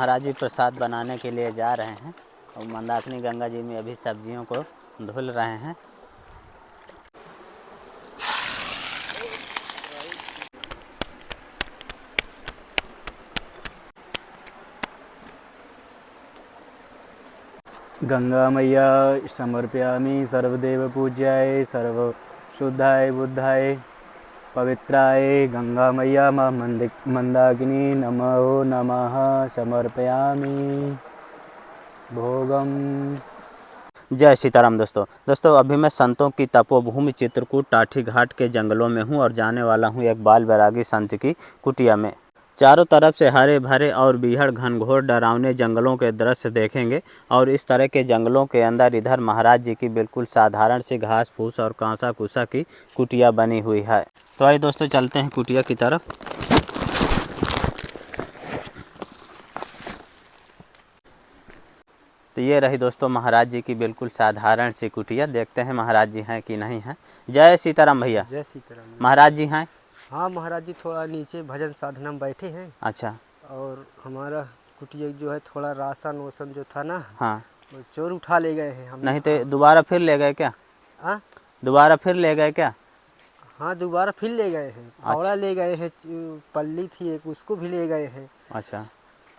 महाराज जी प्रसाद बनाने के लिए जा रहे हैं और मंदाकिनी गंगा जी में अभी सब्जियों को धुल रहे हैं। गंगा मैया समर्पयामि सर्वदेव पूज्याय सर्वशुद्धाय बुद्धाय पवित्राय गंगा मैया मंदाकिनी नमो नमः समर्पयामि भोगम। जय सीताराम। दोस्तों अभी मैं संतों की तपोभूमि चित्रकूट टाठी घाट के जंगलों में हूँ और जाने वाला हूँ एक बाल बैरागी संत की कुटिया में। चारों तरफ से हरे भरे और बीहड़ घनघोर डरावने जंगलों के दृश्य देखेंगे और इस तरह के जंगलों के अंदर इधर महाराज जी की बिल्कुल साधारण सी घास फूस और कांसा कुसा की कुटिया बनी हुई है। तो आइए दोस्तों चलते हैं कुटिया की तरफ। तो ये रही दोस्तों महाराज जी की बिल्कुल साधारण सी कुटिया। देखते हैं महाराज जी हैं कि नहीं हैं। जय सीताराम भैया। जय सीताराम। महाराज जी हैं? हाँ महाराज जी थोड़ा नीचे भजन साधना में बैठे हैं। अच्छा। और हमारा कुटिया जो है थोड़ा राशन वोसन जो था ना, हाँ। वो चोर उठा ले गए हैं। हम नहीं तो दोबारा फिर ले गए क्या? हाँ दोबारा फिर ले गए क्या? हाँ दोबारा फिर ले गए हैं। फावड़ा ले गए हैं, पल्ली थी एक उसको भी ले गए हैं। अच्छा।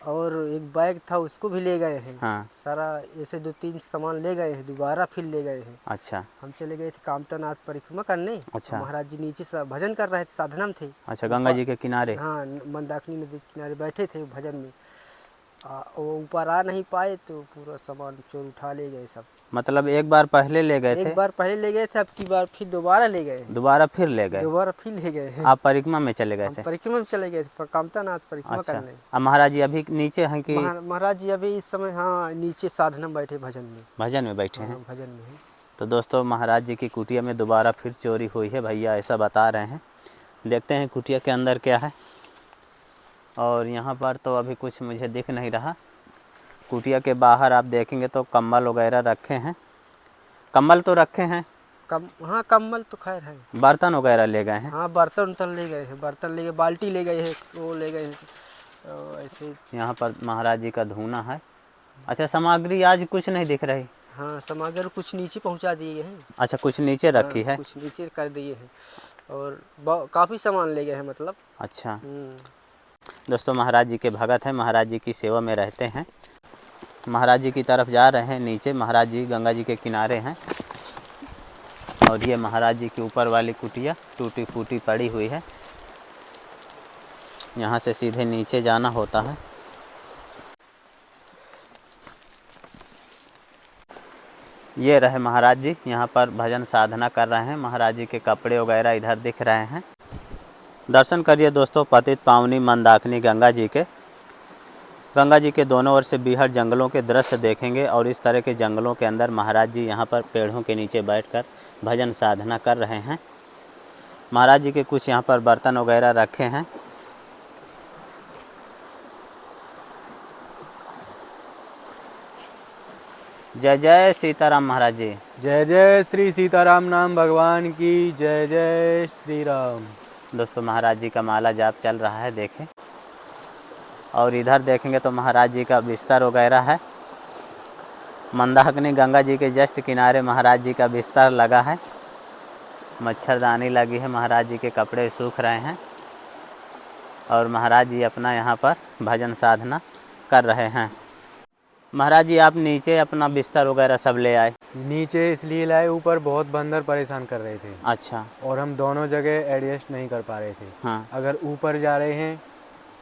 और एक बैग था उसको भी ले गए हैं। हाँ। सारा ऐसे 2-3 सामान ले गए हैं, दोबारा फिर ले गए हैं। अच्छा। हम चले गए थे कामतानाथ परिक्रमा करने। अच्छा। महाराज जी नीचे भजन कर रहे थे, साधना में थे। अच्छा, गंगा जी के किनारे? हाँ मंदाकिनी नदी के किनारे बैठे थे भजन में। वो ऊपर आ नहीं पाए तो पूरा सामान चोर उठा ले गए सब। मतलब एक बार पहले ले गए थे? एक बार पहले ले गए थे, अब की बार फिर दोबारा ले गए। दोबारा फिर ले गए? दोबारा फिर ले गए हैं। आप परिक्रमा में चले गए थे? परिक्रमा में चले गए थे, कामतानाथ परिक्रमा अच्छा। करने। अब महाराज जी अभी नीचे हैं कि? महाराज जी अभी इस समय हाँ नीचे साधना में बैठे भजन में। भजन में बैठे हैं? भजन में है। तो दोस्तों महाराज जी की कुटिया में दोबारा फिर चोरी हुई है, भैया ऐसा बता रहे हैं। देखते हैं कुटिया के अंदर क्या है। और यहाँ पर तो अभी कुछ मुझे दिख नहीं रहा। कुटिया के बाहर आप देखेंगे तो कम्बल वगैरह रखे हैं। कम्बल तो रखे हैं? हाँ कम्बल तो खैर है। बर्तन वगैरह ले गए हैं? हाँ बर्तन ले गए हैं, बर्तन ले गए, बाल्टी ले गए हैं, वो ले गए हैं ऐसे। यहाँ पर महाराज जी का धूना है। अच्छा, सामग्री आज कुछ नहीं दिख रही? हाँ सामग्री कुछ नीचे पहुँचा दिए हैं। अच्छा, कुछ नीचे रखी है? कुछ नीचे कर दिए हैं और काफ़ी सामान ले गए हैं मतलब। अच्छा। दोस्तों महाराज जी के भगत हैं, महाराज जी की सेवा में रहते हैं। महाराज जी की तरफ जा रहे हैं नीचे। महाराज जी गंगा जी के किनारे हैं और ये महाराज जी की ऊपर वाली कुटिया टूटी फूटी पड़ी हुई है। यहाँ से सीधे नीचे जाना होता है। ये रहे महाराज जी, यहाँ पर भजन साधना कर रहे हैं। महाराज जी के कपड़े वगैरह इधर दिख रहे हैं। दर्शन करिए दोस्तों पतित पावनी मंदाकिनी गंगा जी के। गंगा जी के दोनों ओर से बीहड़ जंगलों के दृश्य देखेंगे और इस तरह के जंगलों के अंदर महाराज जी यहाँ पर पेड़ों के नीचे बैठकर भजन साधना कर रहे हैं। महाराज जी के कुछ यहाँ पर बर्तन वगैरह रखे हैं। जय जय सीताराम महाराज जी। जय जय श्री सीताराम नाम भगवान की जय। जय श्री राम। दोस्तों महाराज जी का माला जाप चल रहा है, देखें। और इधर देखेंगे तो महाराज जी का बिस्तर वगैरह है। मंदाकिनी गंगा जी के जस्ट किनारे महाराज जी का बिस्तर लगा है। मच्छरदानी लगी है। महाराज जी के कपड़े सूख रहे हैं और महाराज जी अपना यहाँ पर भजन साधना कर रहे हैं। महाराज जी आप नीचे अपना बिस्तर वगैरह सब ले आए? नीचे इसलिए लाए, ऊपर बहुत बंदर परेशान कर रहे थे। अच्छा। और हम दोनों जगह एडजस्ट नहीं कर पा रहे थे। हाँ। अगर ऊपर जा रहे हैं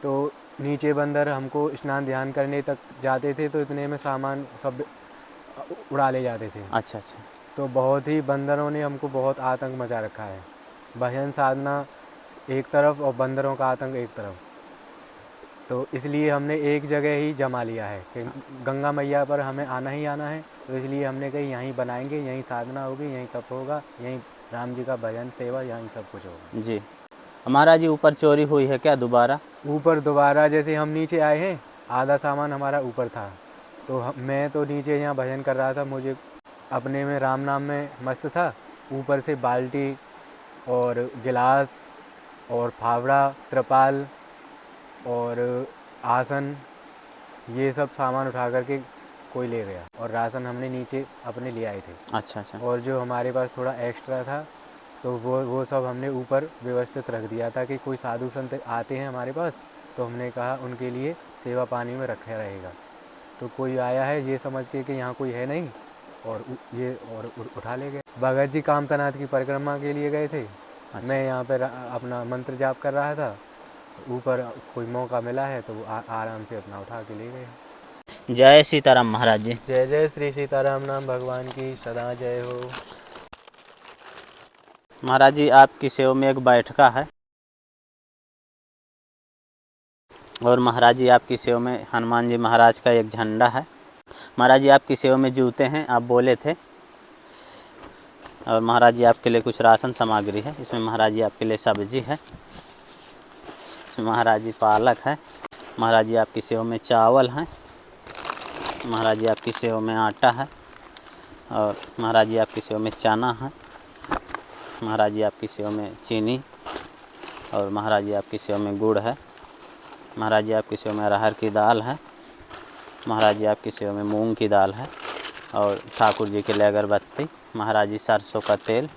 तो नीचे बंदर हमको स्नान ध्यान करने तक जाते थे तो इतने में सामान सब उड़ा ले जाते थे। अच्छा अच्छा। तो बहुत ही बंदरों ने हमको बहुत आतंक मचा रखा है। भजन साधना एक तरफ और बंदरों का आतंक एक तरफ। तो इसलिए हमने एक जगह ही जमा लिया है कि गंगा मैया पर हमें आना ही आना है। तो इसलिए हमने कही यहीं बनाएंगे, यहीं साधना होगी, यहीं तप होगा, यहीं राम जी का भजन सेवा, यहीं सब कुछ होगा। जी। महाराज जी ऊपर चोरी हुई है क्या दोबारा? ऊपर दोबारा जैसे हम नीचे आए हैं, आधा सामान हमारा ऊपर था। तो मैं तो नीचे यहाँ भजन कर रहा था, मुझे अपने में राम नाम में मस्त था। ऊपर से बाल्टी और गिलास और फावड़ा, त्रिपाल और आसन ये सब सामान उठा करके कोई ले गया और राशन हमने नीचे अपने ले आए थे। अच्छा अच्छा। और जो हमारे पास थोड़ा एक्स्ट्रा था तो वो सब हमने ऊपर व्यवस्थित रख दिया था कि कोई साधु संत आते हैं हमारे पास तो हमने कहा उनके लिए सेवा पानी में रखा रहेगा। तो कोई आया है ये समझ के कि यहाँ कोई है नहीं और उठा ले गए। भगत जी कामतनाथ की परिक्रमा के लिए गए थे। मैं यहाँ पर अपना मंत्र जाप कर रहा था, ऊपर कोई मौका मिला है तो वो आराम से अपना उठा के ले गए। जय सीताराम महाराज जी। जय जय श्री सीताराम नाम भगवान की सदा जय हो। महाराज जी आपकी सेवा में एक बैठका है और महाराज जी आपकी सेवा में हनुमान जी महाराज का एक झंडा है। महाराज जी आपकी सेवा में जूते हैं, आप बोले थे। और महाराज जी आपके लिए कुछ राशन सामग्री है। इसमें महाराज जी आपके लिए सब्जी है, इसमें महाराज जी पालक है। महाराज जी आपकी सेवा में चावल है। महाराज जी आपकी सेवा में आटा है और महाराज जी आपकी सेवा में चना है। महाराज जी आपकी सेवा में चीनी और महाराज जी आपकी सेवा में गुड़ है। महाराज जी आपकी सेवा में अरहर की दाल है। महाराज जी आपकी सेवा में मूंग की दाल है और ठाकुर जी के लिए अगरबत्ती। महाराज जी सरसों का तेल।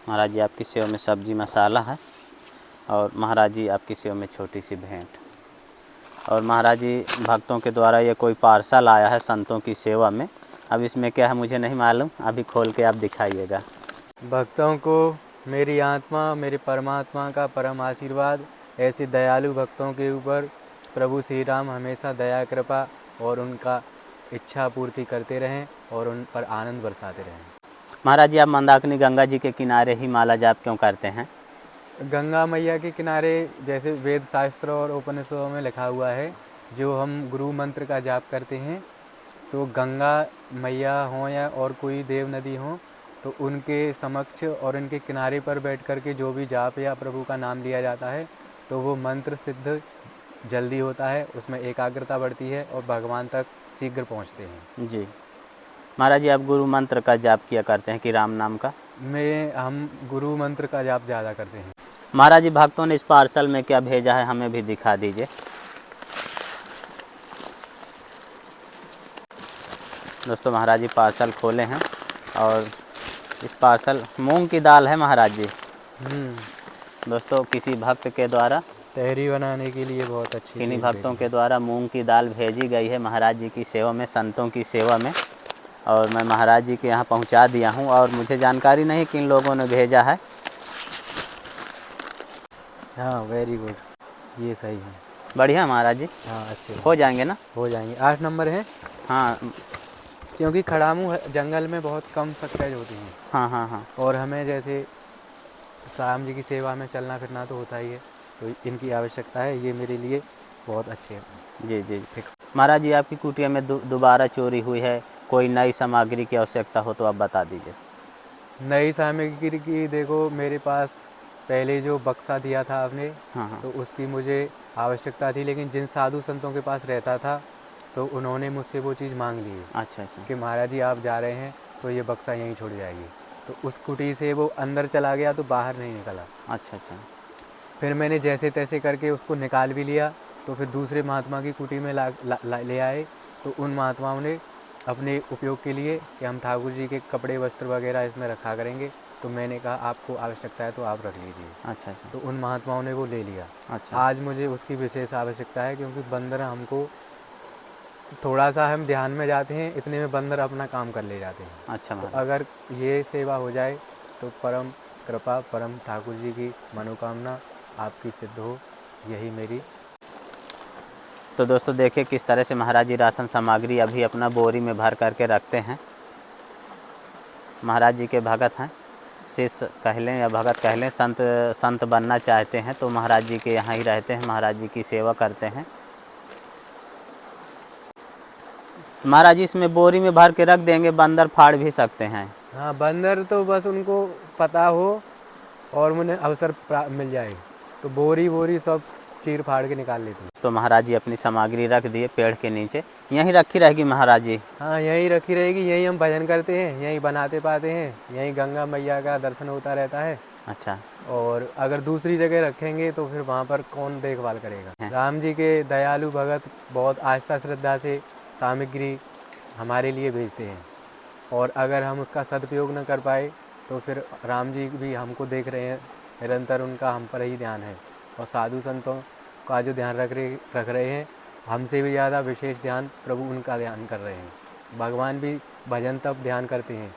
महाराज जी आपकी सेवा में सब्जी मसाला है और महाराज जी आपकी सेवा में छोटी सी भेंट। और महाराज जी भक्तों के द्वारा ये कोई पार्सल आया है संतों की सेवा में। अब इसमें क्या है मुझे नहीं मालूम, अभी खोल के आप दिखाइएगा। भक्तों को मेरी आत्मा मेरे परमात्मा का परम आशीर्वाद। ऐसे दयालु भक्तों के ऊपर प्रभु श्री राम हमेशा दया कृपा और उनका इच्छा पूर्ति करते रहें और उन पर आनंद बरसाते रहें। महाराज जी आप मंदाकिनी गंगा जी के किनारे ही माला जाप क्यों करते हैं? गंगा मैया के किनारे जैसे वेद शास्त्र और उपनिषदों में लिखा हुआ है, जो हम गुरु मंत्र का जाप करते हैं तो गंगा मैया हों या और कोई देव नदी हो तो उनके समक्ष और उनके किनारे पर बैठ कर के जो भी जाप या प्रभु का नाम लिया जाता है तो वो मंत्र सिद्ध जल्दी होता है, उसमें एकाग्रता बढ़ती है और भगवान तक शीघ्र पहुंचते हैं। जी महाराज जी आप गुरु मंत्र का जाप किया करते हैं कि राम नाम का? हम गुरु मंत्र का जाप ज़्यादा करते हैं। महाराज जी भक्तों ने इस पार्सल में क्या भेजा है हमें भी दिखा दीजिए। दोस्तों महाराज जी पार्सल खोले हैं और इस पार्सल मूंग की दाल है महाराज जी। दोस्तों किसी भक्त के द्वारा तहरी बनाने के लिए बहुत अच्छी किन्हीं भक्तों के द्वारा मूंग की दाल भेजी गई है महाराज जी की सेवा में, संतों की सेवा में। और मैं महाराज जी के यहाँ पहुँचा दिया हूँ और मुझे जानकारी नहीं किन लोगों ने भेजा है। हाँ वेरी गुड, ये सही है। बढ़िया महाराज जी। हाँ अच्छे हो जाएंगे ना? हो जाएंगे। 8 नंबर है हाँ क्योंकि खड़ामू जंगल में बहुत कम सक्सेस होती हैं। हाँ हाँ हाँ। और हमें जैसे राम जी की सेवा में चलना फिरना तो होता ही है, तो इनकी आवश्यकता है। ये मेरे लिए बहुत अच्छे हैं। जी जी फिक्स। महाराज जी आपकी कुटिया में दोबारा चोरी हुई है, कोई नई सामग्री की आवश्यकता हो तो आप बता दीजिए। नई सामग्री की देखो, मेरे पास पहले जो बक्सा दिया था आपने, हाँ तो उसकी मुझे आवश्यकता थी, लेकिन जिन साधु संतों के पास रहता था तो उन्होंने मुझसे वो चीज़ मांग ली है। अच्छा अच्छा। कि महाराज जी आप जा रहे हैं तो ये बक्सा यहीं छोड़ जाएगी। तो उस कुटी से वो अंदर चला गया तो बाहर नहीं निकला। अच्छा अच्छा। फिर मैंने जैसे तैसे करके उसको निकाल भी लिया, तो फिर दूसरे महात्मा की कुटी में ले आए। तो उन महात्माओं ने अपने उपयोग के लिए कि हम ठाकुर जी के कपड़े वस्त्र वगैरह इसमें रखा करेंगे, तो मैंने कहा आपको आवश्यकता है तो आप रख लीजिए। अच्छा अच्छा। तो उन महात्माओं ने वो ले लिया। अच्छा। आज मुझे उसकी विशेष आवश्यकता है, क्योंकि बंदर हमको थोड़ा सा हम ध्यान में जाते हैं, इतने में बंदर अपना काम कर ले जाते हैं। अच्छा तो अगर ये सेवा हो जाए तो परम कृपा परम ठाकुर जी की मनोकामना आपकी सिद्ध हो, यही मेरी। तो दोस्तों देखिए किस तरह से महाराज जी राशन सामग्री अभी अपना बोरी में भर करके रखते हैं। महाराज जी के भगत हैं, शिष्य कह लें या भगत कह लें, संत बनना चाहते हैं तो महाराज जी के यहाँ ही रहते हैं, महाराज जी की सेवा करते हैं। महाराज जी इसमें बोरी में भर के रख देंगे, बंदर फाड़ भी सकते हैं। हाँ बंदर तो बस उनको पता हो और उन्हें अवसर मिल जाए तो बोरी सब चीर फाड़ के निकाल लेते हैं। तो महाराज जी अपनी सामग्री रख दिए पेड़ के नीचे, यहीं रखी रहेगी महाराज जी? हाँ यहीं रखी रहेगी, यहीं हम भजन करते हैं, यहीं बनाते पाते हैं, यहीं गंगा मैया का दर्शन होता रहता है। अच्छा। और अगर दूसरी जगह रखेंगे तो फिर वहाँ पर कौन देखभाल करेगा। राम जी के दयालु भगत बहुत आस्था श्रद्धा से सामग्री हमारे लिए भेजते हैं, और अगर हम उसका सदुपयोग न कर पाए तो फिर राम जी भी हमको देख रहे हैं, निरंतर उनका हम पर ही ध्यान है। और साधु संतों का जो ध्यान रख रहे हैं, हमसे भी ज़्यादा विशेष ध्यान प्रभु उनका ध्यान कर रहे हैं। भगवान भी भजन तब ध्यान करते हैं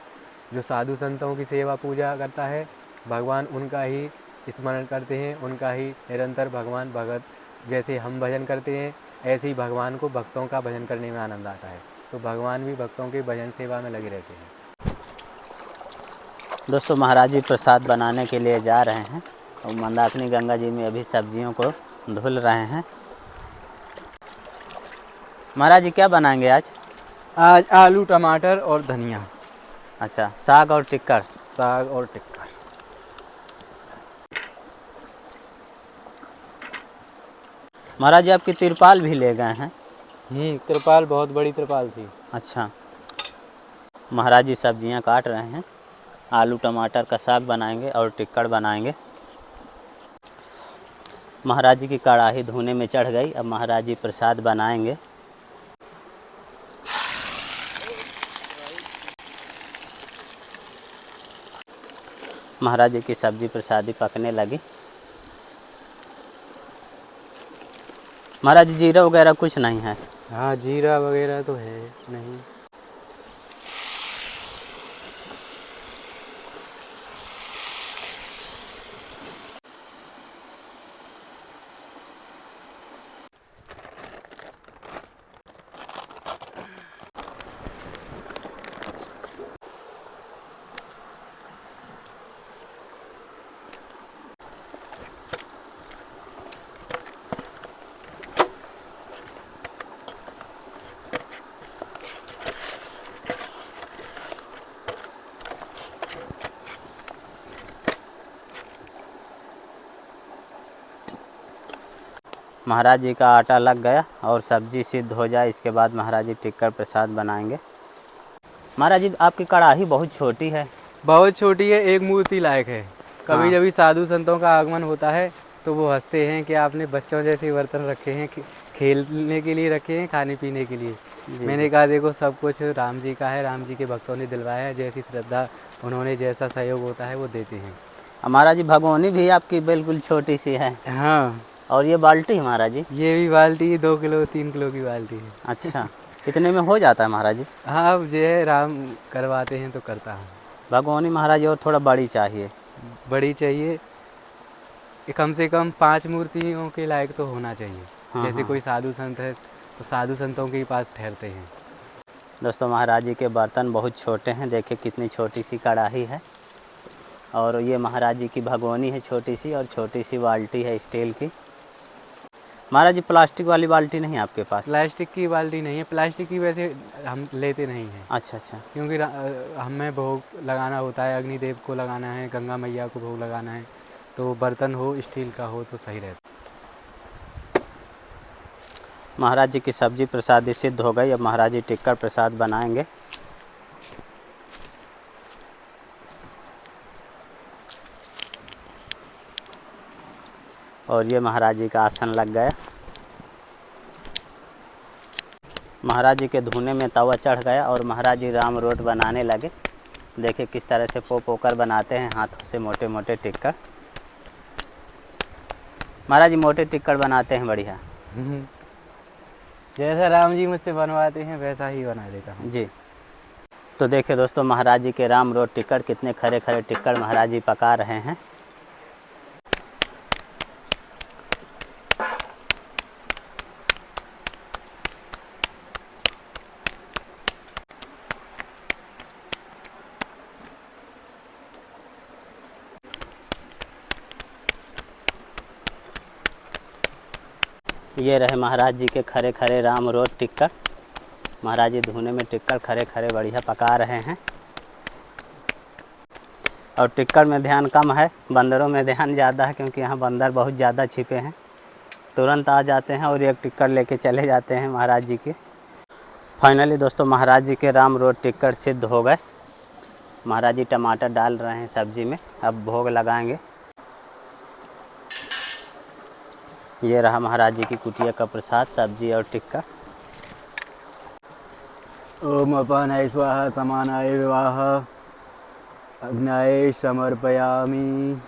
जो साधु संतों की सेवा पूजा करता है, भगवान उनका ही स्मरण करते हैं, उनका ही निरंतर भगवान भगत जैसे हम भजन करते हैं ऐसे ही भगवान को भक्तों का भजन करने में आनंद आता है। तो भगवान भी भक्तों के भजन सेवा में लगे रहते हैं। दोस्तों महाराज जी प्रसाद बनाने के लिए जा रहे हैं और मंदाकिनी गंगा जी में अभी सब्जियों को धुल रहे हैं। महाराज जी क्या बनाएंगे आज? आज आलू टमाटर और धनिया। अच्छा, साग और टिक्कर। साग और टिक्कर। महाराज जी आपकी तिरपाल भी ले गए हैं। तिरपाल बहुत बड़ी तिरपाल थी। अच्छा, महाराज जी सब्जियां काट रहे हैं, आलू टमाटर का साग बनाएंगे और टिक्कर बनाएंगे। महाराज जी की कढ़ाई धोने में चढ़ गई, अब महाराज जी प्रसाद बनाएंगे। महाराज जी की सब्जी प्रसादी पकने लगी। महाराज जी जीरा वगैरह कुछ नहीं है? हाँ, जीरा वगैरह तो है नहीं। महाराज जी का आटा लग गया और सब्जी सिद्ध हो जाए इसके बाद महाराज जी टिक्कर प्रसाद बनाएंगे। महाराज जी आपकी कढ़ाई बहुत छोटी है। बहुत छोटी है, एक मूर्ति लायक है। कभी जब साधु संतों का आगमन होता है तो वो हंसते हैं कि आपने बच्चों जैसे बर्तन रखे हैं, खेलने के लिए रखे हैं, खाने पीने के लिए। मैंने कहा देखो सब कुछ राम जी का है, राम जी के भक्तों ने दिलवाया है, जैसी श्रद्धा उन्होंने जैसा सहयोग होता है वो देते हैं। महाराज जी भगोनी भी आपकी बिल्कुल छोटी सी है। हाँ। और ये बाल्टी है महाराज जी? ये भी बाल्टी 2 किलो 3 किलो की बाल्टी है। अच्छा, कितने में हो जाता है महाराज जी? हाँ, अब जो है राम करवाते हैं तो करता हूँ। भगोनी महाराज जी और थोड़ा बड़ी चाहिए। बड़ी चाहिए, कम से कम 5 मूर्तियों के लायक तो होना चाहिए। जैसे कोई साधु संत है तो साधु संतों के पास ठहरते हैं। दोस्तों महाराज जी के बर्तन बहुत छोटे हैं, देखिए कितनी छोटी सी कढ़ाई है। और ये महाराज जी की भगोनी है छोटी सी, और छोटी सी बाल्टी है स्टील की। महाराज जी प्लास्टिक वाली बाल्टी नहीं है आपके पास? प्लास्टिक की बाल्टी नहीं है, प्लास्टिक की वैसे हम लेते नहीं हैं। अच्छा अच्छा। क्योंकि हमें भोग लगाना होता है, अग्निदेव को लगाना है, गंगा मैया को भोग लगाना है, तो बर्तन हो स्टील का हो तो सही रहता। महाराज जी की सब्जी प्रसादी सिद्ध हो गई, अब महाराज जी टिक्कर प्रसाद बनाएंगे। और ये महाराज जी का आसन लग गया। महाराज जी के धुने में तवा चढ़ गया और महाराज जी राम रोट बनाने लगे। देखिए किस तरह से पोकर बनाते हैं हाथों से मोटे मोटे टिक्कर। महाराज जी मोटे टिक्कर बनाते हैं बढ़िया। जैसा राम जी मुझसे बनवाते हैं वैसा ही बना देता हूँ जी। तो देखिए दोस्तों महाराज जी के राम रोट टिक्कर, कितने खरे खरे टिक्कर महाराज जी पका रहे हैं। ये रहे महाराज जी के खरे खरे राम रोट टिक्कर। महाराज जी धुने में टिक्कर खरे खरे बढ़िया पका रहे हैं। और टिक्कर में ध्यान कम है, बंदरों में ध्यान ज़्यादा है, क्योंकि यहाँ बंदर बहुत ज़्यादा छिपे हैं। तुरंत आ जाते हैं और एक टिक्कर लेके चले जाते हैं महाराज जी के। फाइनली दोस्तों महाराज जी के राम रोट टिक्कर सिद्ध हो गए। महाराज जी टमाटर डाल रहे हैं सब्जी में, अब भोग लगाएंगे। ये रहा महाराज जी की कुटिया का प्रसाद, सब्जी और टिक्का। ओम अपानाय स्वाहा समानाय विवाह अग्नाय समर्पयामि।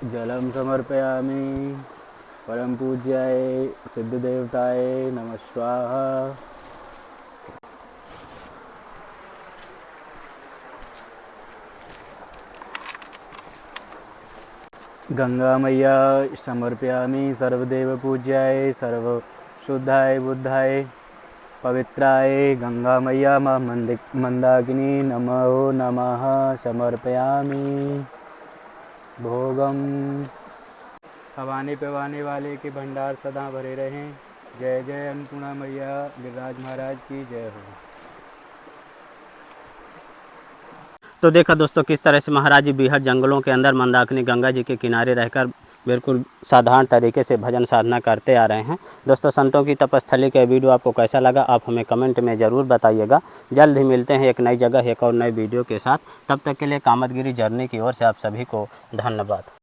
जलम समर्पयामि। परम पूज्याय सिद्ध देवताय नमः स्वाहा। गंगा मैया समर्पयामि। सर्वदेव पूज्याय सर्व शुद्धाय बुद्धाय पवित्राय गंगा मैया मां मंदाकिनी नमो नमः समर्पयामि। भोगम। खवाने पिवाने वाले के भंडार सदा भरे रहें। जय जय अन्नपूर्णा मैया गिरिराज महाराज की जय हो। तो देखा दोस्तों किस तरह से महाराज जी बीहड़ जंगलों के अंदर मंदाकिनी गंगा जी के किनारे रहकर बिल्कुल साधारण तरीके से भजन साधना करते आ रहे हैं। दोस्तों संतों की तपस्थली का वीडियो आपको कैसा लगा आप हमें कमेंट में ज़रूर बताइएगा। जल्द ही मिलते हैं एक नई जगह एक और नए वीडियो के साथ। तब तक के लिए कामतगिरी जर्नी की ओर से आप सभी को धन्यवाद।